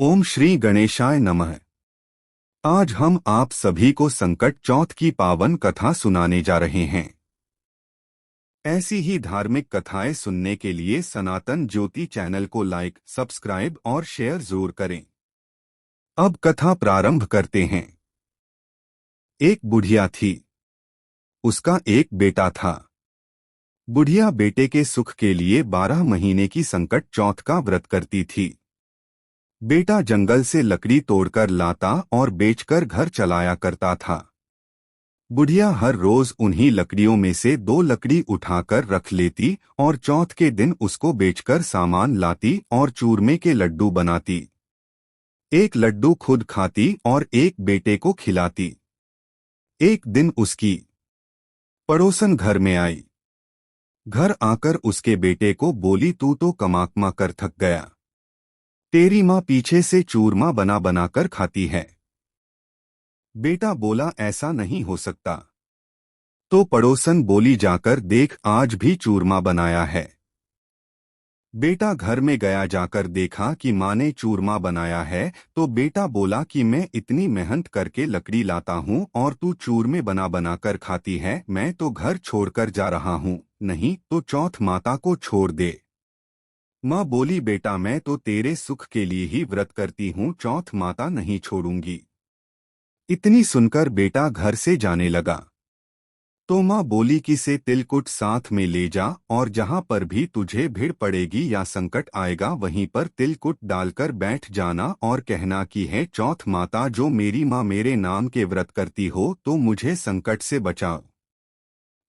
ओम श्री गणेशाय नमः। आज हम आप सभी को संकट चौथ की पावन कथा सुनाने जा रहे हैं। ऐसी ही धार्मिक कथाएं सुनने के लिए सनातन ज्योति चैनल को लाइक, सब्सक्राइब और शेयर जरूर करें। अब कथा प्रारंभ करते हैं। एक बुढ़िया थी। उसका एक बेटा था। बुढ़िया बेटे के सुख के लिए 12 महीने की संकट चौथ का व्रत करती थी। बेटा जंगल से लकड़ी तोड़कर लाता और बेचकर घर चलाया करता था। बुढ़िया हर रोज उन्हीं लकड़ियों में से 2 लकड़ी उठाकर रख लेती और चौथ के दिन उसको बेचकर सामान लाती और चूरमे के लड्डू बनाती। एक लड्डू खुद खाती और एक बेटे को खिलाती। एक दिन उसकी पड़ोसन घर में आई। घर आकर उसके बेटे को बोली, तू तो कमा कर थक गया। तेरी माँ पीछे से चूरमा बना बनाकर खाती है। बेटा बोला, ऐसा नहीं हो सकता। तो पड़ोसन बोली, जाकर देख, आज भी चूरमा बनाया है। बेटा घर में गया, जाकर देखा कि माँ ने चूरमा बनाया है। तो बेटा बोला कि मैं इतनी मेहनत करके लकड़ी लाता हूँ और तू चूरमे बना बनाकर खाती है। मैं तो घर छोड़कर जा रहा हूँ। नहीं तो चौथ माता को छोड़ दे। माँ बोली, बेटा मैं तो तेरे सुख के लिए ही व्रत करती हूँ, चौथ माता नहीं छोड़ूंगी। इतनी सुनकर बेटा घर से जाने लगा। तो माँ बोली कि से तिलकुट साथ में ले जा और जहाँ पर भी तुझे भीड़ पड़ेगी या संकट आएगा वहीं पर तिलकुट डालकर बैठ जाना और कहना कि है चौथ माता, जो मेरी माँ मेरे नाम के व्रत करती हो तो मुझे संकट से बचाओ।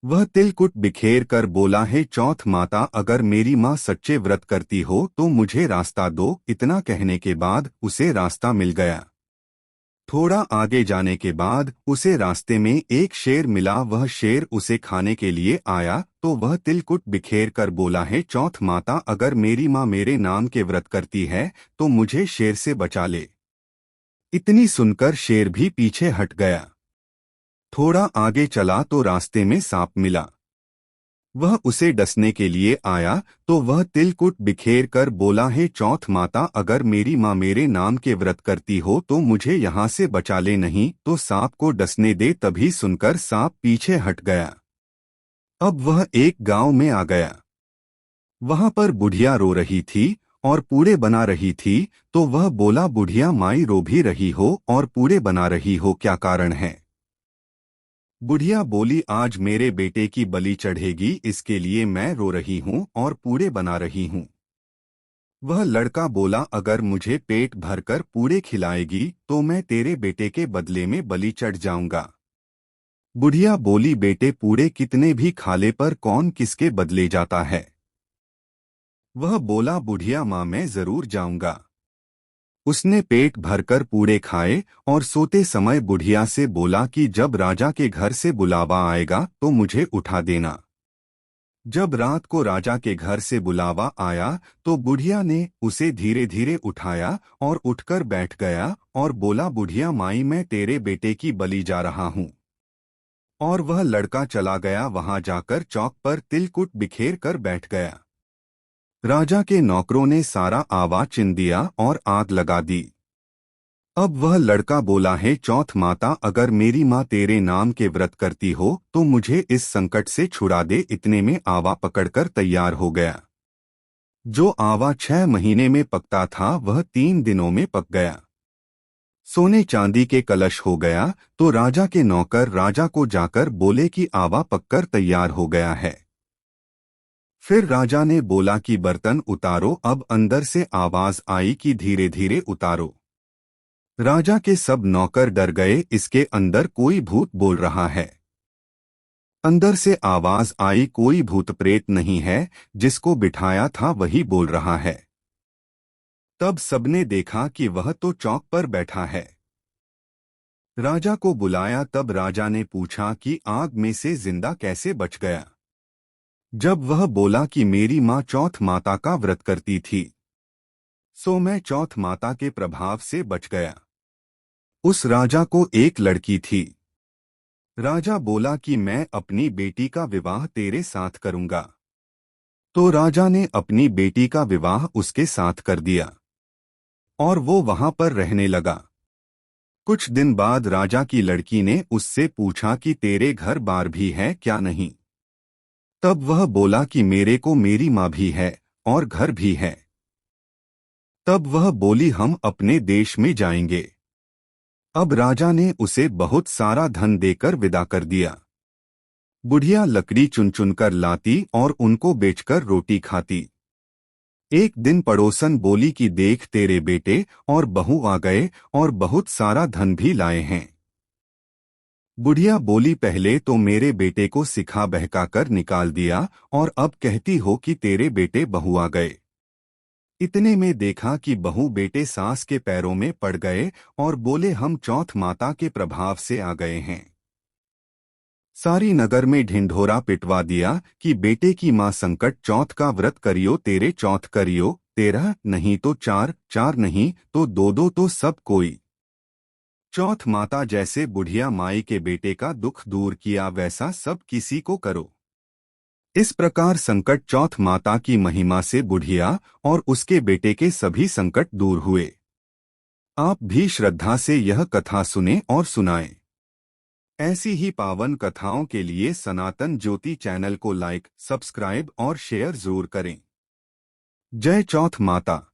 वह तिलकुट बिखेर कर बोला, है चौथ माता, अगर मेरी माँ सच्चे व्रत करती हो तो मुझे रास्ता दो। इतना कहने के बाद उसे रास्ता मिल गया। थोड़ा आगे जाने के बाद उसे रास्ते में एक शेर मिला। वह शेर उसे खाने के लिए आया तो वह तिलकुट बिखेर कर बोला, है चौथ माता, अगर मेरी माँ मेरे नाम के व्रत करती है तो मुझे शेर से बचा ले। इतनी सुनकर शेर भी पीछे हट गया। थोड़ा आगे चला तो रास्ते में सांप मिला। वह उसे डसने के लिए आया तो वह तिलकुट बिखेर कर बोला, है चौथ माता, अगर मेरी माँ मेरे नाम के व्रत करती हो तो मुझे यहाँ से बचा ले, नहीं तो सांप को डसने दे। तभी सुनकर सांप पीछे हट गया। अब वह एक गांव में आ गया। वहां पर बुढ़िया रो रही थी और पूड़े बना रही थी। तो वह बोला, बुढ़िया माई, रो भी रही हो और पूड़े बना रही हो, क्या कारण है? बुढ़िया बोली, आज मेरे बेटे की बलि चढ़ेगी, इसके लिए मैं रो रही हूँ और पूड़े बना रही हूँ। वह लड़का बोला, अगर मुझे पेट भरकर पूड़े खिलाएगी तो मैं तेरे बेटे के बदले में बलि चढ़ जाऊंगा। बुढ़िया बोली, बेटे पूड़े कितने भी खाले पर कौन किसके बदले जाता है। वह बोला, बुढ़िया माँ, मैं जरूर जाऊंगा। उसने पेट भरकर पूड़े खाए और सोते समय बुढ़िया से बोला कि जब राजा के घर से बुलावा आएगा तो मुझे उठा देना। जब रात को राजा के घर से बुलावा आया तो बुढ़िया ने उसे धीरे धीरे उठाया और उठकर बैठ गया और बोला, बुढ़िया माई, मैं तेरे बेटे की बलि जा रहा हूँ। और वह लड़का चला गया। वहां जाकर चौक पर तिलकुट बिखेर कर बैठ गया। राजा के नौकरों ने सारा आवा चिन दिया और आग लगा दी। अब वह लड़का बोला, है चौथ माता, अगर मेरी माँ तेरे नाम के व्रत करती हो तो मुझे इस संकट से छुड़ा दे। इतने में आवा पकड़कर तैयार हो गया। जो आवा 6 महीने में पकता था वह 3 दिनों में पक गया। सोने चांदी के कलश हो गया। तो राजा के नौकर राजा को जाकर बोले कि आवा पककर तैयार हो गया है। फिर राजा ने बोला कि बर्तन उतारो। अब अंदर से आवाज आई कि धीरे धीरे उतारो। राजा के सब नौकर डर गए, इसके अंदर कोई भूत बोल रहा है। अंदर से आवाज आई, कोई भूत प्रेत नहीं है, जिसको बिठाया था वही बोल रहा है। तब सबने देखा कि वह तो चौक पर बैठा है। राजा को बुलाया। तब राजा ने पूछा कि आग में से जिंदा कैसे बच गया। जब वह बोला कि मेरी माँ चौथ माता का व्रत करती थी, सो मैं चौथ माता के प्रभाव से बच गया। उस राजा को एक लड़की थी। राजा बोला कि मैं अपनी बेटी का विवाह तेरे साथ करूंगा। तो राजा ने अपनी बेटी का विवाह उसके साथ कर दिया। और वो वहां पर रहने लगा। कुछ दिन बाद राजा की लड़की ने उससे पूछा कि तेरे घर बार भी है क्या नहीं। तब वह बोला कि मेरे को मेरी माँ भी है और घर भी है। तब वह बोली हम अपने देश में जाएंगे। अब राजा ने उसे बहुत सारा धन देकर विदा कर दिया। बुढ़िया लकड़ी चुन चुन कर लाती और उनको बेचकर रोटी खाती। एक दिन पड़ोसन बोली कि देख तेरे बेटे और बहू आ गए और बहुत सारा धन भी लाए हैं। बुढ़िया बोली पहले तो मेरे बेटे को सिखा बहका कर निकाल दिया और अब कहती हो कि तेरे बेटे बहू आ गए। इतने में देखा कि बहू बेटे सास के पैरों में पड़ गए और बोले हम चौथ माता के प्रभाव से आ गए हैं। सारी नगर में ढिंढोरा पिटवा दिया कि बेटे की मां संकट चौथ का व्रत करियो तेरे चौथ करियो 13 नहीं तो 4 4 नहीं तो 2 2 तो सब कोई। चौथ माता जैसे बुढ़िया माई के बेटे का दुख दूर किया वैसा सब किसी को करो। इस प्रकार संकट चौथ माता की महिमा से बुढ़िया और उसके बेटे के सभी संकट दूर हुए। आप भी श्रद्धा से यह कथा सुने और सुनाएं। ऐसी ही पावन कथाओं के लिए सनातन ज्योति चैनल को लाइक, सब्सक्राइब और शेयर जरूर करें। जय चौथ माता।